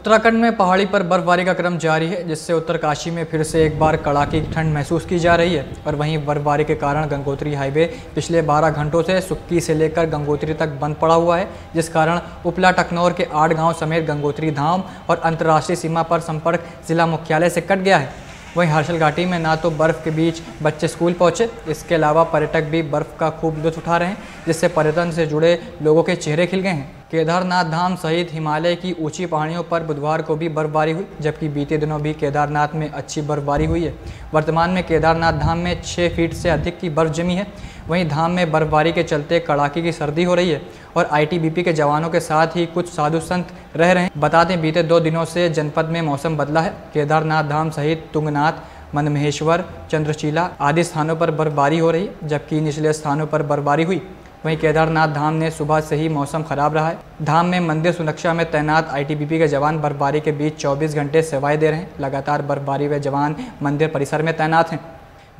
उत्तराखंड में पहाड़ी पर बर्फबारी का क्रम जारी है, जिससे उत्तरकाशी में फिर से एक बार कड़ाके की ठंड महसूस की जा रही है। और वहीं बर्फबारी के कारण गंगोत्री हाईवे पिछले 12 घंटों से सुक्की से लेकर गंगोत्री तक बंद पड़ा हुआ है, जिस कारण उपला टकनौर के 8 गांव समेत गंगोत्री धाम और अंतर्राष्ट्रीय सीमा पर संपर्क जिला मुख्यालय से कट गया है। वहीं हर्षल घाटी में ना तो बर्फ़ के बीच बच्चे स्कूल पहुंचे, इसके अलावा पर्यटक भी बर्फ़ का खूब लुत्फ़ उठा रहे हैं, जिससे पर्यटन से जुड़े लोगों के चेहरे खिल गए हैं। केदारनाथ धाम सहित हिमालय की ऊंची पहाड़ियों पर बुधवार को भी बर्फबारी हुई, जबकि बीते दिनों भी केदारनाथ में अच्छी बर्फबारी हुई है। वर्तमान में केदारनाथ धाम में 6 फीट से अधिक की बर्फ़ जमी है। वहीं धाम में बर्फबारी के चलते कड़ाके की सर्दी हो रही है और आईटीबीपी के जवानों के साथ ही कुछ साधु संत रह रहे हैं। बता दें, बीते 2 दिनों से जनपद में मौसम बदला है। केदारनाथ धाम सहित तुंगनाथ, मनमहेश्वर, चंद्रशिला आदि स्थानों पर बर्फबारी हो रही है, जबकि निचले स्थानों पर बर्फबारी हुई। वहीं केदारनाथ धाम में सुबह से ही मौसम खराब रहा है। धाम में मंदिर सुरक्षा में तैनात आईटीबीपी के जवान बर्फबारी के बीच 24 घंटे सेवाएं दे रहे हैं। लगातार बर्फबारी में जवान मंदिर परिसर में तैनात हैं।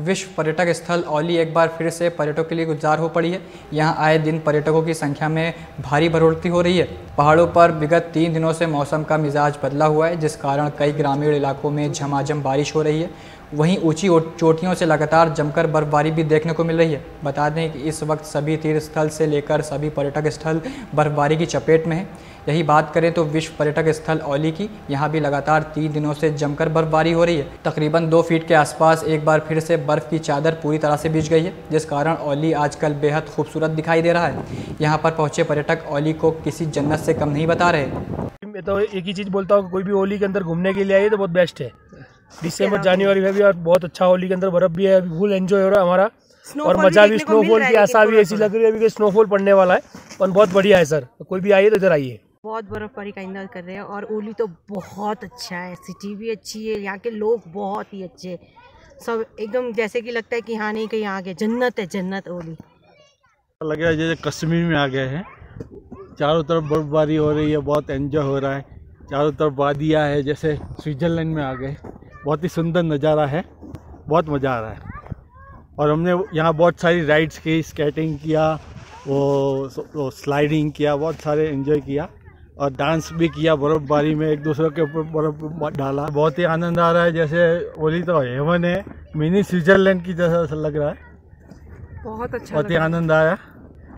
विश्व पर्यटक स्थल औली एक बार फिर से पर्यटकों के लिए गुलजार हो पड़ी है। यहाँ आए दिन पर्यटकों की संख्या में भारी बढ़ोतरी हो रही है। पहाड़ों पर विगत 3 दिनों से मौसम का मिजाज बदला हुआ है, जिस कारण कई ग्रामीण इलाकों में झमाझम बारिश हो रही है। वहीं ऊंची चोटियों से लगातार जमकर बर्फबारी भी देखने को मिल रही है। बता दें कि इस वक्त सभी तीर्थ स्थल से लेकर सभी पर्यटक स्थल बर्फबारी की चपेट में है। यही बात करें तो विश्व पर्यटक स्थल औली की, यहाँ भी लगातार 3 दिनों से जमकर बर्फबारी हो रही है। तकरीबन 2 फीट के आसपास एक बार फिर से बर्फ़ की चादर पूरी तरह से बिछ गई है, जिस कारण औली आजकल बेहद खूबसूरत दिखाई दे रहा है। यहाँ पर पहुँचे पर्यटक औली को किसी जन्नत से कम नहीं बता रहे। मैं तो एक ही चीज़ बोलता हूँ, कोई भी होली के अंदर घूमने के लिए आइए तो बहुत बेस्ट है। दिसंबर जनवरी में भी और बहुत अच्छा होली के अंदर बर्फ भी है, फुल एंजॉय हो रहा है हमारा और मजा भी। स्नोफॉल की आशा भी ऐसी लग रही है कि स्नोफॉल पड़ने वाला है और बहुत बढ़िया है सर। कोई भी आइए तो इधर आइए। बहुत बर्फबारी का इंतजार कर रहे हैं और ओली तो बहुत अच्छा है, सिटी भी अच्छी है, यहाँ के लोग बहुत ही अच्छे, सब एकदम जैसे कि लगता है कि हाँ नहीं कहीं आ गए, जन्नत है जन्नत ओली। लग रहा है जैसे कश्मीर में आ गए हैं। चारों तरफ बर्फबारी हो रही है, बहुत एंजॉय हो रहा है। चारों तरफ वादियाँ है, जैसे स्विट्जरलैंड में आ गए। बहुत ही सुंदर नज़ारा है, बहुत मज़ा आ रहा है। और हमने यहाँ बहुत सारी राइड्स की, स्केटिंग किया, वो स्लाइडिंग किया, बहुत सारे एंजॉय किया और डांस भी किया बर्फबारी में, एक दूसरे के ऊपर बर्फ डाला। बहुत ही आनंद आ रहा है, जैसे ओली तो हेवन है, मिनी स्विट्जरलैंड की जैसा लग रहा है। बहुत अच्छा, बहुत ही आनंद आया।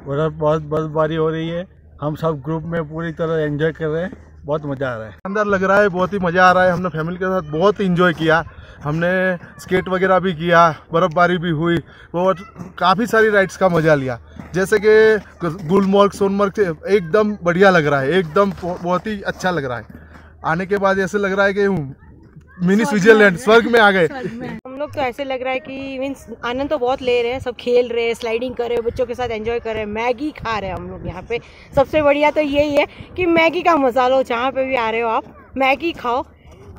बहुत बर्फबारी हो रही है, हम सब ग्रुप में पूरी तरह एंजॉय कर रहे हैं, बहुत मज़ा आ रहा है। अंदर लग रहा है, बहुत ही मज़ा आ रहा है। हमने फैमिली के साथ बहुत इंजॉय किया, हमने स्केट वगैरह भी किया, बर्फबारी भी हुई, और काफ़ी सारी राइड्स का मज़ा लिया। जैसे कि गुलमर्ग, सोनमर्ग एकदम बढ़िया लग रहा है, एकदम बहुत ही अच्छा लग रहा है। आने के बाद ऐसे लग रहा है कि मिनी स्विट्जरलैंड, स्वर्ग में आ गए। हम लोग तो ऐसे लग रहा है कि मीन्स आनंद तो बहुत ले रहे हैं, सब खेल रहे हैं, स्लाइडिंग कर रहे हैं, बच्चों के साथ एंजॉय कर रहे हैं, मैगी खा रहे हैं हम लोग यहाँ पे। सबसे बढ़िया तो यही है कि मैगी का मजा लो, जहाँ पे भी आ रहे हो आप मैगी खाओ।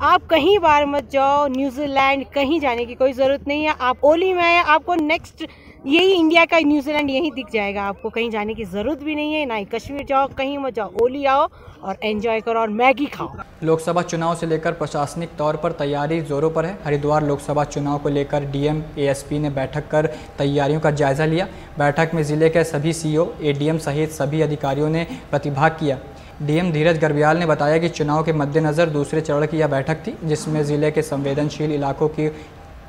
आप कहीं बाहर मत जाओ, न्यूजीलैंड कहीं जाने की कोई ज़रूरत नहीं है। आप ओली में आए, आपको नेक्स्ट यही इंडिया का न्यूजीलैंड यहीं दिख जाएगा, आपको कहीं जाने की ज़रूरत भी नहीं है। ना ही कश्मीर जाओ, कहीं मत जाओ, ओली आओ और एंजॉय करो और मैगी खाओ। लोकसभा चुनाव से लेकर प्रशासनिक तौर पर तैयारी जोरों पर है। हरिद्वार लोकसभा चुनाव को लेकर डीएम एएसपी ने बैठक कर तैयारियों का जायजा लिया। बैठक में जिले के सभी सीओ, एडीएम सहित सभी अधिकारियों ने प्रतिभाग किया। डीएम धीरज गर्ब्याल ने बताया कि चुनाव के मद्देनज़र दूसरे चरण की यह बैठक थी, जिसमें ज़िले के संवेदनशील इलाकों की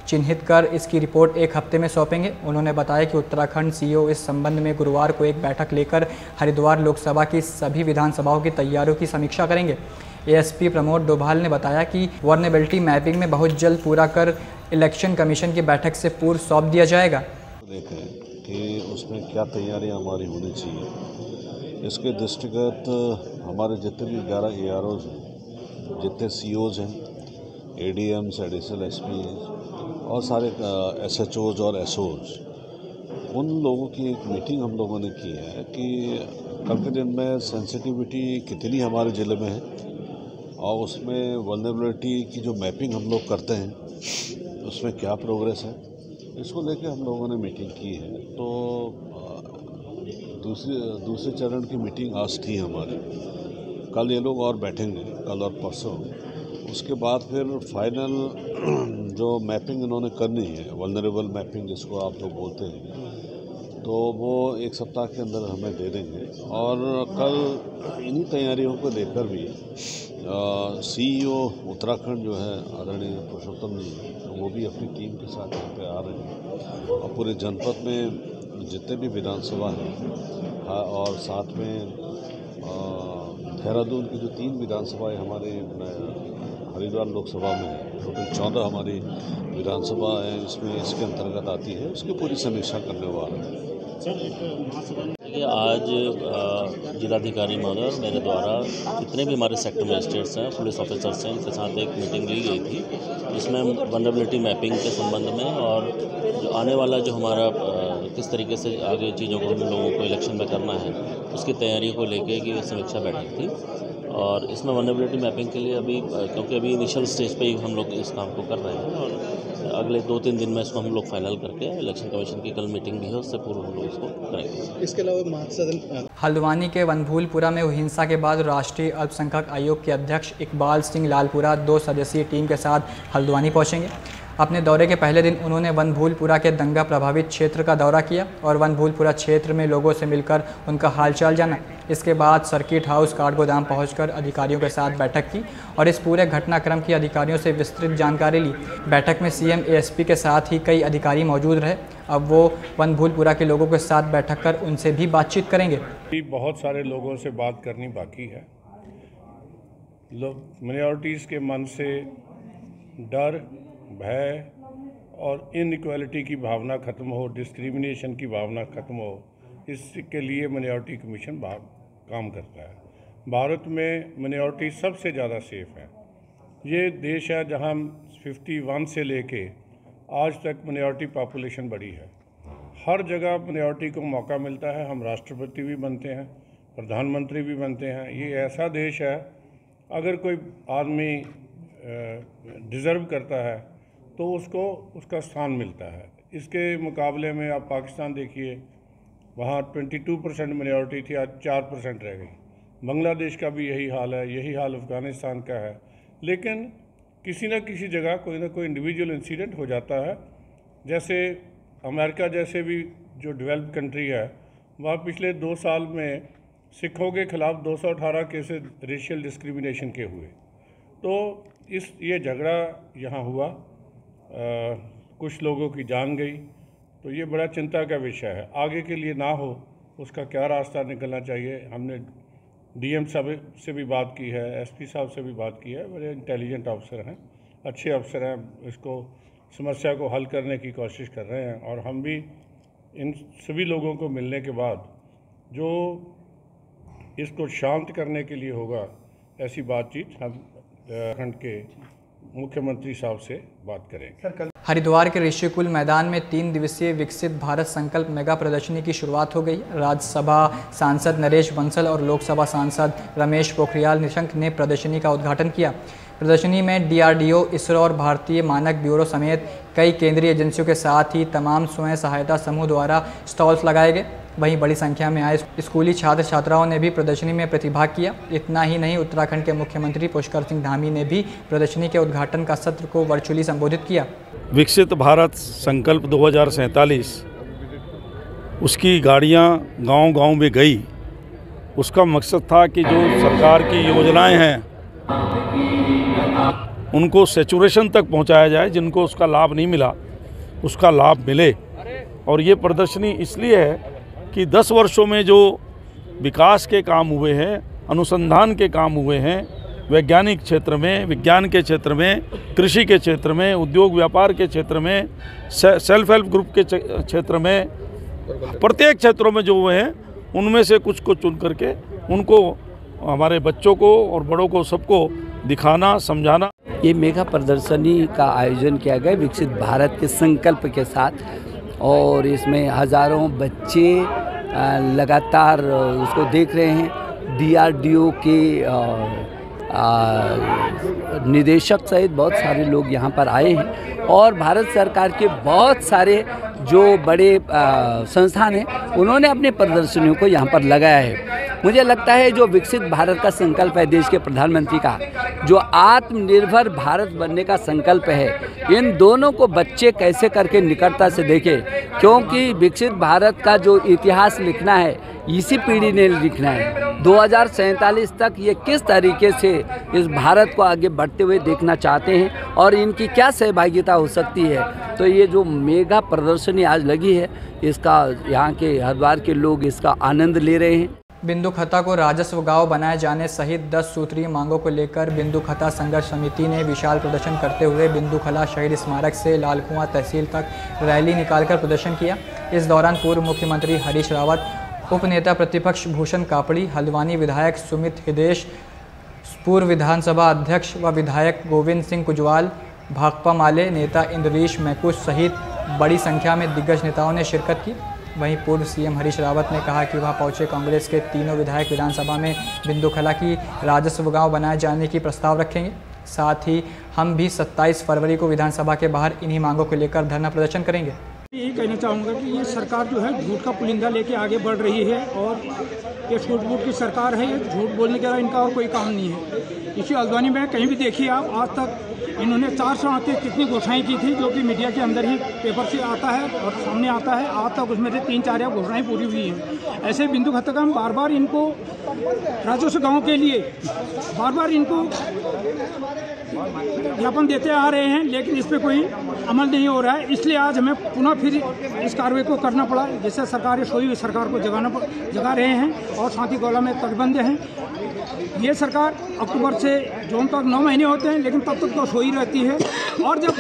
चिन्हित कर इसकी रिपोर्ट 1 हफ्ते में सौंपेंगे। उन्होंने बताया कि उत्तराखंड सीओ इस संबंध में गुरुवार को एक बैठक लेकर हरिद्वार लोकसभा की सभी विधानसभाओं की तैयारियों की समीक्षा करेंगे। एएसपी प्रमोद डोभाल ने बताया कि वर्नेबिलिटी मैपिंग में बहुत जल्द पूरा कर इलेक्शन कमीशन की बैठक से पूर्व सौंप दिया जाएगा। देखें कि उसमें क्या तैयारियाँ हमारी होनी चाहिए। इसके दृष्टिगत हमारे जितने भी 11 AROs हैं, जितने COs हैं, ADMs, एडिशनल SPs और सारे SHOs और SOs, उन लोगों की एक मीटिंग हम लोगों ने की है कि कल के दिन में सेंसिटिविटी कितनी हमारे ज़िले में है और उसमें वल्नरेबिलिटी की जो मैपिंग हम लोग करते हैं उसमें क्या प्रोग्रेस है, इसको लेके हम लोगों ने मीटिंग की है। तो दूसरे चरण की मीटिंग आज थी हमारी। कल ये लोग और बैठेंगे, कल और परसों। उसके बाद फिर फाइनल जो मैपिंग इन्होंने करनी है, वल्नरेबल मैपिंग जिसको आप लोग बोलते हैं, तो वो 1 सप्ताह के अंदर हमें दे देंगे। और कल इन्हीं तैयारियों को लेकर भी CEO उत्तराखंड जो है आदरणीय पुरुषोत्तम जी, तो वो भी अपनी टीम के साथ यहाँ पे आ रहे हैं और पूरे जनपद में जितने भी विधानसभा हैं और साथ में देहरादून की जो 3 विधानसभाएं हमारे हरिद्वार लोकसभा में है, टोटल 14 हमारी विधानसभा है इसमें इसके अंतर्गत आती है, उसकी पूरी समीक्षा करने वाला है। देखिए, आज जिलाधिकारी महोदय और मेरे द्वारा जितने भी हमारे सेक्टर मजिस्ट्रेट्स हैं, पुलिस ऑफिसर्स हैं, इनके साथ एक मीटिंग ली गई थी जिसमें वल्नरेबिलिटी मैपिंग के संबंध में और जो आने वाला जो हमारा किस तरीके से आगे चीज़ों को हम लोगों को इलेक्शन में करना है उसकी तैयारियों को लेके की समीक्षा बैठक थी। और इसमें वल्नरेबिलिटी मैपिंग के लिए अभी क्योंकि अभी इनिशियल स्टेज पे ही हम लोग इस काम को कर रहे हैं और अगले 2-3 दिन में इसको हम लोग फाइनल करके इलेक्शन कमीशन की कल मीटिंग भी है, उससे पूर्व हम लोग इसको करेंगे। इसके अलावा हल्द्वानी के वनभूलपुरा में हुई हिंसा के बाद राष्ट्रीय अल्पसंख्यक आयोग के अध्यक्ष इकबाल सिंह लालपुरा 2 सदस्यीय टीम के साथ हल्द्वानी पहुंचेंगे। अपने दौरे के पहले दिन उन्होंने वनभूलपुरा के दंगा प्रभावित क्षेत्र का दौरा किया और वनभूलपुरा क्षेत्र में लोगों से मिलकर उनका हालचाल जाना। इसके बाद सर्किट हाउस काठगोदाम पहुंचकर अधिकारियों के साथ बैठक की और इस पूरे घटनाक्रम की अधिकारियों से विस्तृत जानकारी ली। बैठक में CM ASP के साथ ही कई अधिकारी मौजूद रहे। अब वो वनभूलपुरा के लोगों के साथ बैठक कर उनसे भी बातचीत करेंगे। बहुत सारे लोगों से बात करनी बाकी है। लोग माइनॉरिटीज़ के मन से डर, भय और इनइक्वालिटी की भावना ख़त्म हो, डिस्क्रिमिनेशन की भावना ख़त्म हो, इसके लिए माइनॉरिटी कमीशन काम करता है। भारत में माइनॉरिटी सबसे ज़्यादा सेफ है। ये देश है जहां 51 से लेके आज तक माइनॉरिटी पॉपुलेशन बढ़ी है। हर जगह माइनॉरिटी को मौका मिलता है। हम राष्ट्रपति भी बनते हैं, प्रधानमंत्री भी बनते हैं। ये ऐसा देश है, अगर कोई आदमी डिज़र्व करता है तो उसको उसका स्थान मिलता है। इसके मुकाबले में आप पाकिस्तान देखिए, वहाँ 22% माइनॉरिटी थी, आज 4% रह गई। बांग्लादेश का भी यही हाल है, यही हाल अफ़गानिस्तान का है। लेकिन किसी न किसी जगह कोई ना कोई इंडिविजुअल इंसिडेंट हो जाता है। जैसे अमेरिका जैसे भी जो डेवलप्ड कंट्री है, वहाँ पिछले 2 साल में सिखों के ख़िलाफ़ 218 केसेस रेशियल डिस्क्रिमिनेशन के हुए। तो ये झगड़ा यहाँ हुआ, कुछ लोगों की जान गई, तो ये बड़ा चिंता का विषय है। आगे के लिए ना हो, उसका क्या रास्ता निकलना चाहिए। हमने DM साहब से भी बात की है, SP साहब से भी बात की है। बड़े इंटेलिजेंट अफसर हैं, अच्छे अफसर हैं, इसको समस्या को हल करने की कोशिश कर रहे हैं। और हम भी इन सभी लोगों को मिलने के बाद जो इसको शांत करने के लिए होगा, ऐसी बातचीत हम उत्तराखंड के मुख्यमंत्री साहब से बात करेंगे। हरिद्वार के ऋषिकुल मैदान में 3 दिवसीय विकसित भारत संकल्प मेगा प्रदर्शनी की शुरुआत हो गई। राज्यसभा सांसद नरेश बंसल और लोकसभा सांसद रमेश पोखरियाल निशंक ने प्रदर्शनी का उद्घाटन किया। प्रदर्शनी में DRDO, ISRO और भारतीय मानक ब्यूरो समेत कई केंद्रीय एजेंसियों के साथ ही तमाम स्वयं सहायता समूह द्वारा स्टॉल्स लगाए गए। वहीं बड़ी संख्या में आए स्कूली छात्र छात्राओं ने भी प्रदर्शनी में प्रतिभाग किया। इतना ही नहीं, उत्तराखंड के मुख्यमंत्री पुष्कर सिंह धामी ने भी प्रदर्शनी के उद्घाटन का सत्र को वर्चुअली संबोधित किया। विकसित भारत संकल्प 2047 उसकी गाड़ियां गांव-गांव में गई। उसका मकसद था कि जो सरकार की योजनाएं हैं उनको सैचुरेशन तक पहुंचाया जाए, जिनको उसका लाभ नहीं मिला उसका लाभ मिले। और ये प्रदर्शनी इसलिए है कि 10 वर्षों में जो विकास के काम हुए हैं, अनुसंधान के काम हुए हैं, वैज्ञानिक क्षेत्र में, विज्ञान के क्षेत्र में, कृषि के क्षेत्र में, उद्योग व्यापार के क्षेत्र में, सेल्फ हेल्प ग्रुप के क्षेत्र में, प्रत्येक क्षेत्रों में जो हुए हैं उनमें से कुछ को चुन करके उनको हमारे बच्चों को और बड़ों को सबको दिखाना, समझाना। ये मेगा प्रदर्शनी का आयोजन किया गया विकसित भारत के संकल्प के साथ, और इसमें हज़ारों बच्चे लगातार उसको देख रहे हैं। DRDO के निदेशक सहित बहुत सारे लोग यहाँ पर आए हैं और भारत सरकार के बहुत सारे जो बड़े संस्थान हैं उन्होंने अपने प्रदर्शनियों को यहाँ पर लगाया है। मुझे लगता है जो विकसित भारत का संकल्प है देश के प्रधानमंत्री का, जो आत्मनिर्भर भारत बनने का संकल्प है, इन दोनों को बच्चे कैसे करके निकटता से देखें, क्योंकि विकसित भारत का जो इतिहास लिखना है इसी पीढ़ी ने लिखना है। 2047 तक ये किस तरीके से इस भारत को आगे बढ़ते हुए देखना चाहते हैं और इनकी क्या सहभागिता हो सकती है। तो ये जो मेगा प्रदर्शनी आज लगी है, इसका यहाँ के हरिद्वार के लोग इसका आनंद ले रहे हैं। बिंदुखत्ता को राजस्व गांव बनाए जाने सहित 10 सूत्रीय मांगों को लेकर बिंदुखत्ता संघर्ष समिति ने विशाल प्रदर्शन करते हुए बिंदुखला शहीद स्मारक से लालकुआं तहसील तक रैली निकालकर प्रदर्शन किया। इस दौरान पूर्व मुख्यमंत्री हरीश रावत, उप नेता प्रतिपक्ष भूषण कापड़ी, हल्द्वानी विधायक सुमित हिदेश, पूर्व विधानसभा अध्यक्ष व विधायक गोविंद सिंह कुजवाल, भाकपा माले नेता इंद्रजीश मैकुश सहित बड़ी संख्या में दिग्गज नेताओं ने शिरकत की। वहीं पूर्व सीएम हरीश रावत ने कहा कि वह पहुंचे कांग्रेस के तीनों विधायक विधानसभा में बिंदुखला की राजस्व गांव बनाए जाने की प्रस्ताव रखेंगे। साथ ही हम भी 27 फरवरी को विधानसभा के बाहर इन्हीं मांगों को लेकर धरना प्रदर्शन करेंगे। यही कहना चाहूँगा कि ये सरकार जो है झूठ का पुलिंदा लेके आगे बढ़ रही है और ये झूठ की सरकार है। ये झूठ बोलने के अलावा इनका और कोई काम नहीं है। इसी हल्द्वानी में कहीं भी देखिए आप, आज तक इन्होंने 408 की कितनी घोषणाएं की थी, जो कि मीडिया के अंदर ही पेपर से आता है और सामने आता है। आज तक उसमें से 3-4 घोषणाएं पूरी हुई हैं। ऐसे बिंदुखत्ता का हम बार बार इनको राजस्व गाँव के लिए बार बार इनको ज्ञापन देते आ रहे हैं, लेकिन इस पर कोई अमल नहीं हो रहा है। इसलिए आज हमें पुनः फिर इस कार्रवाई को करना पड़ा, जिससे सरकार सोई हुई सरकार को जगा रहे हैं और साथ ही गौला में तटबंध हैं। ये सरकार अक्टूबर से जून तक 9 महीने होते हैं, लेकिन तब तक तो सोई रहती है। और जब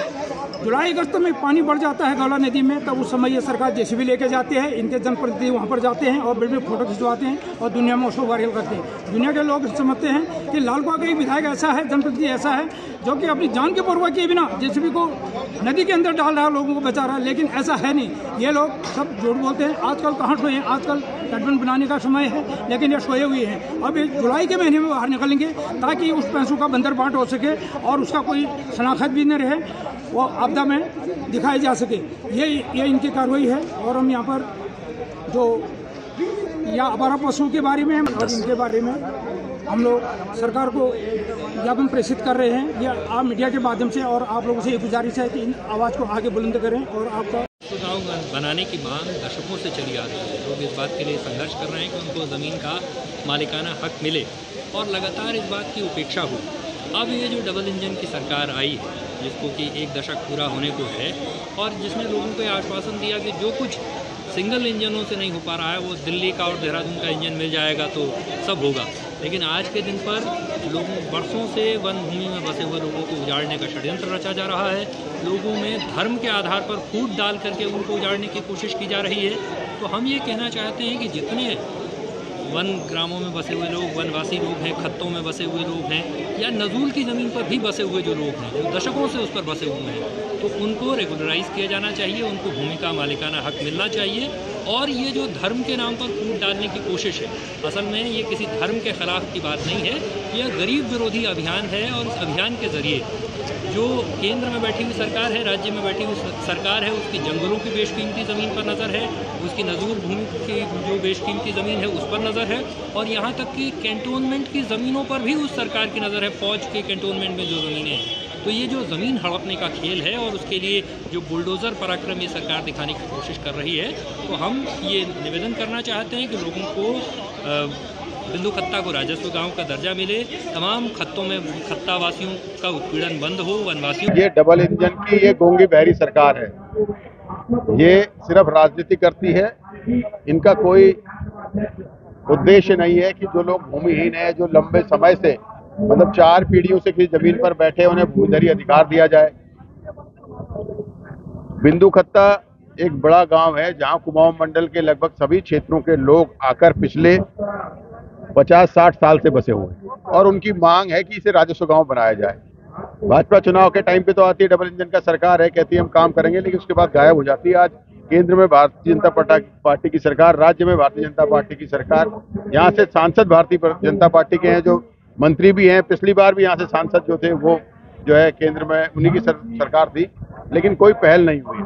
जुलाई अगस्त में पानी बढ़ जाता है गौला नदी में, तब उस समय ये सरकार जेसीबी लेके जाते हैं, इनके जनप्रतिनिधि वहाँ पर जाते हैं और बड़े फोटो खिंचवाते हैं और दुनिया में उसको वायरल करते हैं। दुनिया के लोग समझते हैं कि लालकुआं का एक विधायक ऐसा है, जनप्रतिनिधि ऐसा है, जो कि अपनी जान के परवाह किए बिना जेसीबी को नदी के अंदर डाल रहा है, लोगों को बचा रहा है। लेकिन ऐसा है नहीं, ये लोग सब झूठ बोलते हैं। आजकल कहाँ सोए हैं? आजकल तटबंध बनाने का समय है, लेकिन ये सोए हुए हैं। अब ये जुलाई के महीने में बाहर निकलेंगे ताकि उस पैसों का बंदर बांट हो सके और उसका कोई शनाख्त भी न रहे, वो आपदा में दिखाई जा सके। ये इनकी कार्रवाई है। और हम यहाँ पर जो या आवारा पशुओं के बारे में और इनके बारे में हम लोग सरकार को ज्ञापन प्रेषित कर रहे हैं। ये आप मीडिया के माध्यम से और आप लोगों से ये गुजारिश है कि इन आवाज़ को आगे बुलंद करें। और आपका गाँव बनाने की मांग दशकों से चली आ रही है। लोग इस बात के लिए संघर्ष कर रहे हैं कि उनको ज़मीन का मालिकाना हक मिले और लगातार इस बात की उपेक्षा हो। अब ये जो डबल इंजन की सरकार आई है, जिसको कि 1 दशक पूरा होने को है, और जिसने लोगों को आश्वासन दिया कि जो कुछ सिंगल इंजनों से नहीं हो पा रहा है वो दिल्ली का और देहरादून का इंजन मिल जाएगा तो सब होगा। लेकिन आज के दिन पर लोगों वर्षों से वन भूमि में बसे हुए लोगों को उजाड़ने का षड्यंत्र रचा जा रहा है। लोगों में धर्म के आधार पर फूट डाल करके उनको उजाड़ने की कोशिश की जा रही है। तो हम ये कहना चाहते हैं कि जितने वन ग्रामों में बसे हुए लोग, वनवासी लोग हैं, खत्तों में बसे हुए लोग हैं, या नजूल की ज़मीन पर भी बसे हुए जो लोग हैं, जो दशकों से उस पर बसे हुए हैं, तो उनको रेगुलराइज किया जाना चाहिए, उनको भूमि का मालिकाना हक मिलना चाहिए। और ये जो धर्म के नाम पर फूट डालने की कोशिश है, असल में ये किसी धर्म के खिलाफ की बात नहीं है, यह गरीब विरोधी अभियान है। और इस अभियान के ज़रिए जो केंद्र में बैठी हुई सरकार है, राज्य में बैठी हुई सरकार है, उसकी जंगलों की बेशकीमती ज़मीन पर नज़र है, उसकी नजूल भूमि की जो बेशकीमती ज़मीन है उस पर नज़र है, और यहाँ तक कि कैंटोनमेंट की ज़मीनों पर भी उस सरकार की नज़र है। फ़ौज के कैंटोनमेंट में जो ज़मीनें हैं, तो ये जो ज़मीन हड़पने का खेल है और उसके लिए जो बुलडोज़र पराक्रम ये सरकार दिखाने की कोशिश कर रही है, तो हम ये निवेदन करना चाहते हैं कि लोगों को बिंदुखत्ता को राजस्व गांव का दर्जा मिले, तमाम खत्तों में खत्तावासियों का उत्पीड़न बंद हो, वनवासियों। ये डबल इंजन की ये गूंगी बहरी सरकार है, ये सिर्फ राजनीति करती है। इनका कोई उद्देश्य नहीं है कि जो लोग भूमिहीन है, जो लंबे समय से मतलब 4 पीढ़ियों से किसी जमीन पर बैठे, उन्हें भूमिधरी अधिकार दिया जाए। बिंदुखत्ता एक बड़ा गांव है जहां कुमाऊं मंडल के लगभग सभी क्षेत्रों के लोग आकर पिछले 50-60 साल से बसे हुए हैं और उनकी मांग है कि इसे राजस्व गांव बनाया जाए। भाजपा चुनाव के टाइम पे तो आती है, डबल इंजन का सरकार है, कहती है हम काम करेंगे, लेकिन उसके बाद गायब हो जाती है। आज केंद्र में भारतीय जनता पार्टी की सरकार, राज्य में भारतीय जनता पार्टी की सरकार, यहाँ से सांसद भारतीय जनता पार्टी के हैं, जो मंत्री भी हैं। पिछली बार भी यहाँ से सांसद जो थे वो जो है केंद्र में उन्हीं की सरकार थी, लेकिन कोई पहल नहीं हुई।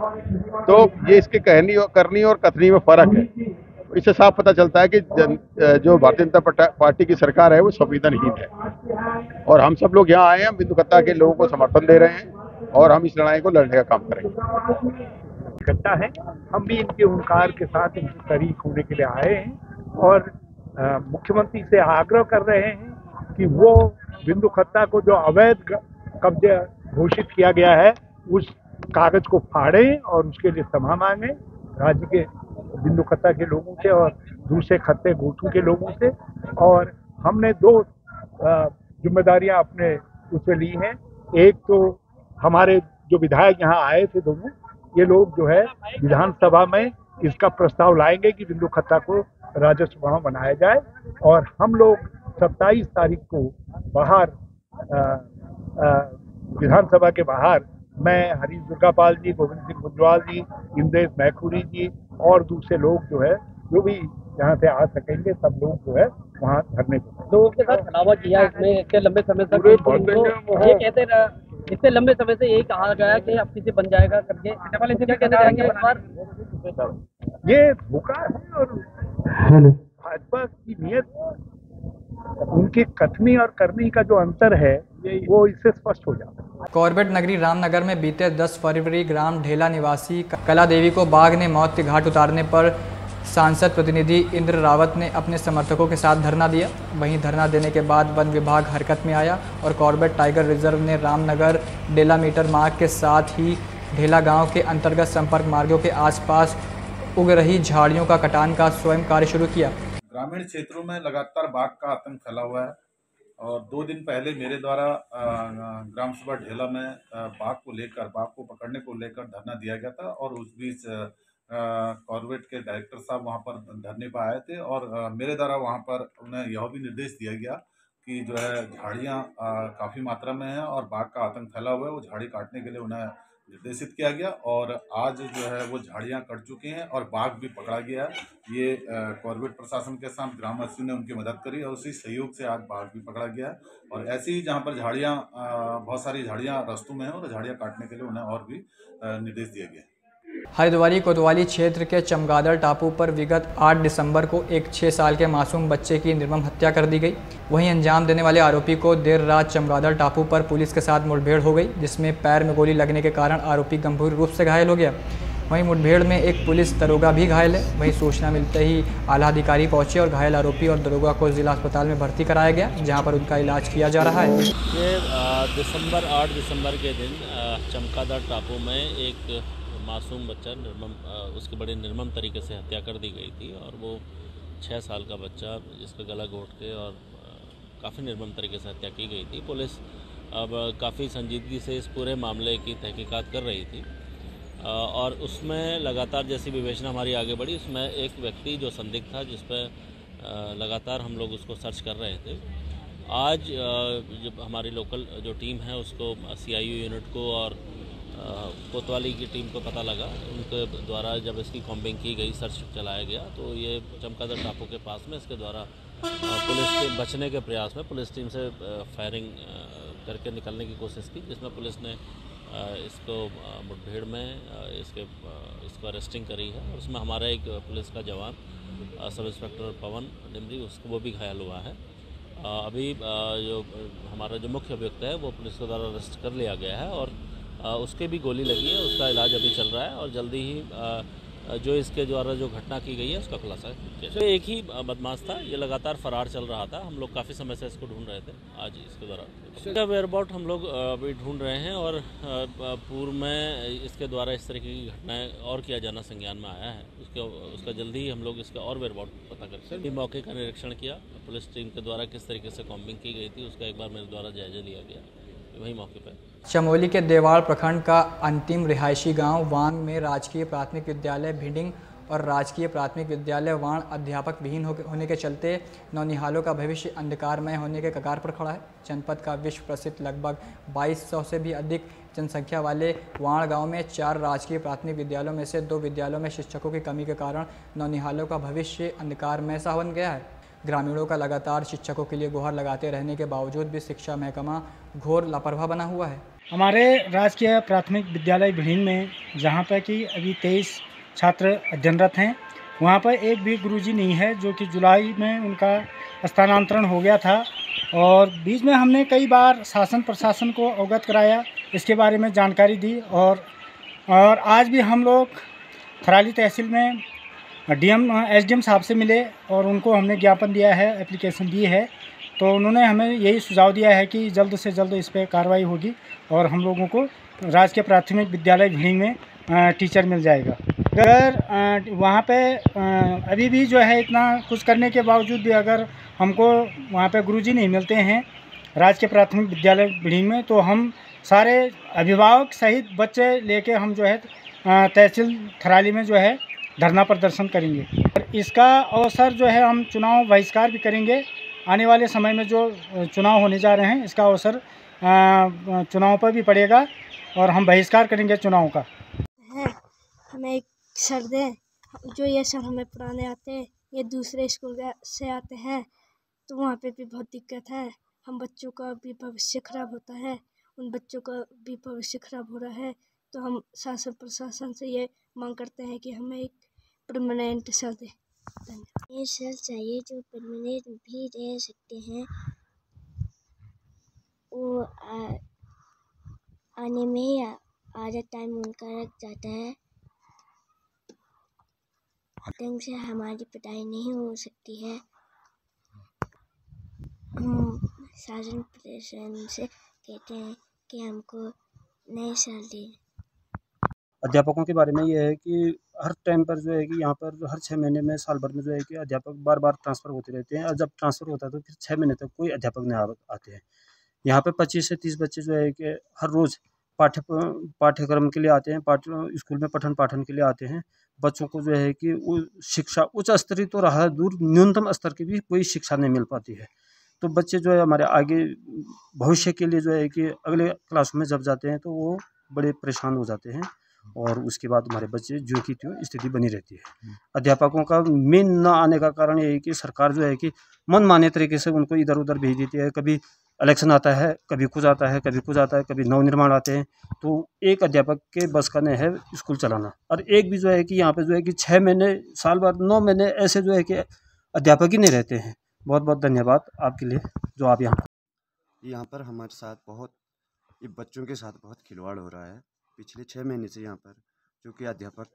तो ये इसके करनी और कथनी में फर्क है। इससे साफ पता चलता है कि जो भारतीय जनता पार्टी की सरकार है वो संवेदनहीन है। और हम सब लोग यहाँ आए हैं, बिंदु खत्ता के लोगों को समर्थन दे रहे हैं और हम इस लड़ाई को लड़ने का काम करेंगे। इकट्ठा है, हम भी इनके हुंकार के साथ इनकी शरीक होने के लिए आए हैं और मुख्यमंत्री से आग्रह कर रहे हैं कि वो बिंदु खत्ता को जो अवैध कब्जे घोषित किया गया है उस कागज को फाड़ें और उसके लिए क्षमा मांगें राज्य के बिंदु खत्ता के लोगों से और दूसरे खत्ते गोटू के लोगों से। और हमने दो जिम्मेदारियां अपने उससे ली हैं। एक तो हमारे जो विधायक यहाँ आए थे दोनों, ये लोग जो है विधानसभा में इसका प्रस्ताव लाएंगे कि बिंदु खत्ता को राजस्व गांव बनाया जाए। और हम लोग 27 तारीख को बाहर विधानसभा के बाहर मैं हरीश दुर्गापाल जी, गोविंद सिंह गुंजवाल जी, इंद्रेश मैखुरी जी और दूसरे लोग जो है जो भी यहाँ से आ सकेंगे सब लोग जो है वहाँ धरने पे लोगों के साथ छलावा किया। इसमें इतने लंबे समय तक ये कहते इतने लंबे समय से यही कहा गया कि अब किसी बन जाएगा करके, क्या कहते रहेंगे इस बार? ये धोखा है और भाजपा की नियत, उनकी कथनी और करनी का जो अंतर है वो इससे स्पष्ट हो जाता है। कॉर्बेट नगरी रामनगर में बीते 10 फरवरी ग्राम ढेला निवासी कला देवी को बाघ ने मौत के घाट उतारने पर सांसद प्रतिनिधि इंद्र रावत ने अपने समर्थकों के साथ धरना दिया। वहीं धरना देने के बाद वन विभाग हरकत में आया और कॉर्बेट टाइगर रिजर्व ने रामनगर डेला मीटर मार्ग के साथ ही ढेला गांव के अंतर्गत संपर्क मार्गों के आसपास उग रही झाड़ियों का कटान का स्वयं कार्य शुरू किया। ग्रामीण क्षेत्रों में लगातार बाघ का आतंक फैला हुआ है और 2 दिन पहले मेरे द्वारा ग्राम सभा ढेला में बाघ को पकड़ने को लेकर धरना दिया गया था और उस बीच कॉर्बेट के डायरेक्टर साहब वहां पर धरने पर आए थे और मेरे द्वारा वहां पर उन्हें यह भी निर्देश दिया गया कि जो है झाड़ियां काफ़ी मात्रा में हैं और बाघ का आतंक फैला हुआ है, वो झाड़ी काटने के लिए उन्हें निर्देशित किया गया और आज जो है वो झाड़ियां कट चुकी हैं और बाघ भी पकड़ा गया है। ये कॉर्बेट प्रशासन के साथ ग्रामवासियों ने उनकी मदद करी और उसी सहयोग से आज बाघ भी पकड़ा गया है। और ऐसे ही जहां पर झाड़ियां बहुत सारी झाड़ियां रास्तों में हैं और झाड़ियां काटने के लिए उन्हें और भी निर्देश दिया गया। हरिद्वारी कोतवाली क्षेत्र के चमगादड़ टापू पर विगत 8 दिसंबर को एक 6 साल के मासूम बच्चे की निर्मम हत्या कर दी गई। वहीं अंजाम देने वाले आरोपी को देर रात चमगादड़ टापू पर पुलिस के साथ मुठभेड़ हो गई, जिसमें पैर में गोली लगने के कारण आरोपी गंभीर रूप से घायल हो गया। वहीं मुठभेड़ में एक पुलिस दरोगा भी घायल है। वहीं सूचना मिलते ही आला अधिकारी पहुंचे और घायल आरोपी और दरोगा को जिला अस्पताल में भर्ती कराया गया, जहां पर उनका इलाज किया जा रहा है। ये 8 दिसंबर के दिन चमगादड़ टापू में एक मासूम बच्चा उसके बड़े निर्मम तरीके से हत्या कर दी गई थी और वो 6 साल का बच्चा जिसका गला घोट के और काफ़ी निर्मम तरीके से हत्या की गई थी। पुलिस अब काफ़ी संजीदगी से इस पूरे मामले की तहकीकात कर रही थी और उसमें लगातार जैसी विवेचना हमारी आगे बढ़ी, उसमें एक व्यक्ति जो संदिग्ध था जिस पर लगातार हम लोग उसको सर्च कर रहे थे। आज जब हमारी लोकल जो टीम है उसको CIU यूनिट को और कोतवाली की टीम को पता लगा, उनके द्वारा जब इसकी कॉम्बिंग की गई, सर्च चलाया गया तो ये चमगादड़ टापू के पास में इसके द्वारा पुलिस के बचने के प्रयास में पुलिस टीम से फायरिंग करके निकलने की कोशिश की, जिसमें पुलिस ने इसको मुठभेड़ में इसको अरेस्टिंग करी है और उसमें हमारा एक पुलिस का जवान सब इंस्पेक्टर पवन डिमरी उसको वो भी घायल हुआ है। अभी जो हमारा जो मुख्य अभियुक्त है वो पुलिस के द्वारा अरेस्ट कर लिया गया है और उसके भी गोली लगी है, उसका इलाज अभी चल रहा है और जल्दी ही जो इसके द्वारा जो घटना की गई है उसका खुलासा किया जाएगा। एक ही बदमाश था, ये लगातार फरार चल रहा था, हम लोग काफ़ी समय से इसको ढूंढ रहे थे। आज इसके द्वारा इसका वेयरअबाउट हम लोग अभी ढूंढ रहे हैं और पूर्व में इसके द्वारा इस तरीके की घटनाएं और किया जाना संज्ञान में आया है, उसका जल्दी ही हम लोग इसका और वेयरअबाउट पता करेंगे। मौके का निरीक्षण किया, पुलिस टीम के द्वारा किस तरीके से कॉम्बिंग की गई थी उसका एक बार मेरे द्वारा जायजा लिया गया वही मौके पर। चमोली के देवाड़ प्रखंड का अंतिम रिहायशी गांव वांग में राजकीय प्राथमिक विद्यालय भिडिंग और राजकीय प्राथमिक विद्यालय वाण अध्यापक विहीन होने के चलते नौनिहालों का भविष्य अंधकारमय होने के कगार पर खड़ा है। जनपद का विश्व प्रसिद्ध लगभग 2200 से भी अधिक जनसंख्या वाले वाण गांव में 4 राजकीय प्राथमिक विद्यालयों में से 2 विद्यालयों में शिक्षकों की कमी के कारण नौनिहालों का भविष्य अंधकारमय सा बन गया है। ग्रामीणों का लगातार शिक्षकों के लिए गुहार लगाते रहने के बावजूद भी शिक्षा महकमा घोर लापरवाह बना हुआ है। हमारे राजकीय प्राथमिक विद्यालय भिडिंग में जहाँ पर कि अभी 23 छात्र अध्ययनरत हैं, वहाँ पर एक भी गुरुजी नहीं है, जो कि जुलाई में उनका स्थानांतरण हो गया था। और बीच में हमने कई बार शासन प्रशासन को अवगत कराया, इसके बारे में जानकारी दी। और आज भी हम लोग थराली तहसील में एसडीएम साहब से मिले और उनको हमने ज्ञापन दिया है, एप्लीकेशन दी है। तो उन्होंने हमें यही सुझाव दिया है कि जल्द से जल्द इस पर कार्रवाई होगी और हम लोगों को राजकीय प्राथमिक विद्यालय भिड़ी में टीचर मिल जाएगा। अगर वहाँ पे अभी भी जो है इतना कुछ करने के बावजूद भी अगर हमको वहाँ पे गुरुजी नहीं मिलते हैं राजकीय प्राथमिक विद्यालय भिड़ी में, तो हम सारे अभिभावक सहित बच्चे लेके हम जो है तहसील थराली में जो है धरना प्रदर्शन करेंगे। और इसका अवसर जो है हम चुनाव बहिष्कार भी करेंगे। आने वाले समय में जो चुनाव होने जा रहे हैं इसका अवसर चुनाव पर भी पड़ेगा और हम बहिष्कार करेंगे चुनाव का। हमें एक सर दें, जो ये सर हमें पढ़ाने आते हैं ये दूसरे स्कूल से आते हैं, तो वहाँ पे भी बहुत दिक्कत है। हम बच्चों का भी भविष्य खराब होता है, उन बच्चों का भी भविष्य खराब हो रहा है। तो हम शासन प्रशासन से ये मांग करते हैं कि हमें एक परमानेंट सर दें। ये सर चाहिए जो परमानेंट भी रह सकते हैं, वो आने में आधा टाइम उनका लग जाता है, ढंग से हमारी पढ़ाई नहीं हो सकती है। हम शासन प्रशासन से कहते हैं कि हमको नए साल दें। अध्यापकों के बारे में ये है कि हर टाइम पर जो है कि यहाँ पर हर 6 महीने में साल भर में जो है कि अध्यापक बार बार ट्रांसफ़र होते रहते हैं, और जब ट्रांसफ़र होता है तो फिर 6 महीने तक कोई अध्यापक नहीं आते हैं। यहाँ पे 25 से 30 बच्चे जो है कि हर रोज़ पाठ्यक्रम के लिए आते हैं, स्कूल में पठन पाठन के लिए आते हैं। बच्चों को जो है कि वो शिक्षा उच्च स्तरीय तो रहा दूर, न्यूनतम स्तर की भी कोई शिक्षा नहीं मिल पाती है। तो बच्चे जो है हमारे आगे भविष्य के लिए जो है कि अगले क्लासों में जब जाते हैं तो वो बड़े परेशान हो जाते हैं, और उसके बाद हमारे बच्चे जो की त्यों स्थिति बनी रहती है। अध्यापकों का मेन न आने का कारण ये है कि सरकार जो है कि मनमाने तरीके से उनको इधर उधर भेज देती है। कभी इलेक्शन आता है, कभी कुछ आता है, कभी कुछ आता है, कभी नवनिर्माण आते हैं। तो एक अध्यापक के बस का नहीं है स्कूल चलाना। और एक भी जो है कि यहाँ पे जो है कि 6 महीने साल भर 9 महीने ऐसे जो है कि अध्यापक ही नहीं रहते हैं। बहुत बहुत धन्यवाद आपके लिए जो आप यहाँ पर हमारे साथ बहुत ये बच्चों के साथ बहुत खिलवाड़ हो रहा है। पिछले 6 महीने से यहाँ पर जो कि अध्यापक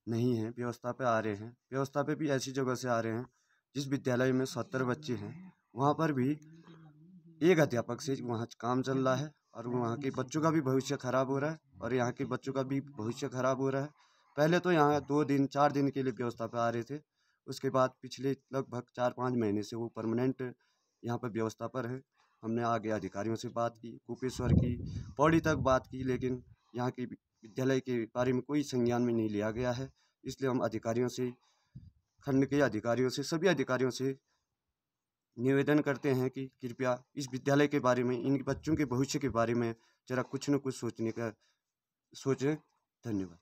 नहीं हैं, व्यवस्था पे आ रहे हैं। व्यवस्था पे भी ऐसी जगह से आ रहे हैं जिस विद्यालय में 70 बच्चे हैं, वहाँ पर भी एक अध्यापक से वहाँ काम चल रहा है, और वहाँ के बच्चों का भी भविष्य खराब हो रहा है और यहाँ के बच्चों का भी भविष्य खराब हो रहा है। पहले तो यहाँ 2 दिन 4 दिन के लिए व्यवस्था पे आ रहे थे, उसके बाद पिछले लगभग 4-5 महीने से वो परमानेंट यहाँ पर व्यवस्था पर है। हमने आगे अधिकारियों से बात की, कुपेश्वर की, पौड़ी तक बात की, लेकिन यहाँ के विद्यालय के बारे में कोई संज्ञान में नहीं लिया गया है। इसलिए हम अधिकारियों से, खंड के अधिकारियों से, सभी अधिकारियों से निवेदन करते हैं कि कृपया इस विद्यालय के बारे में, इन बच्चों के भविष्य के बारे में जरा कुछ न कुछ सोचें। धन्यवाद।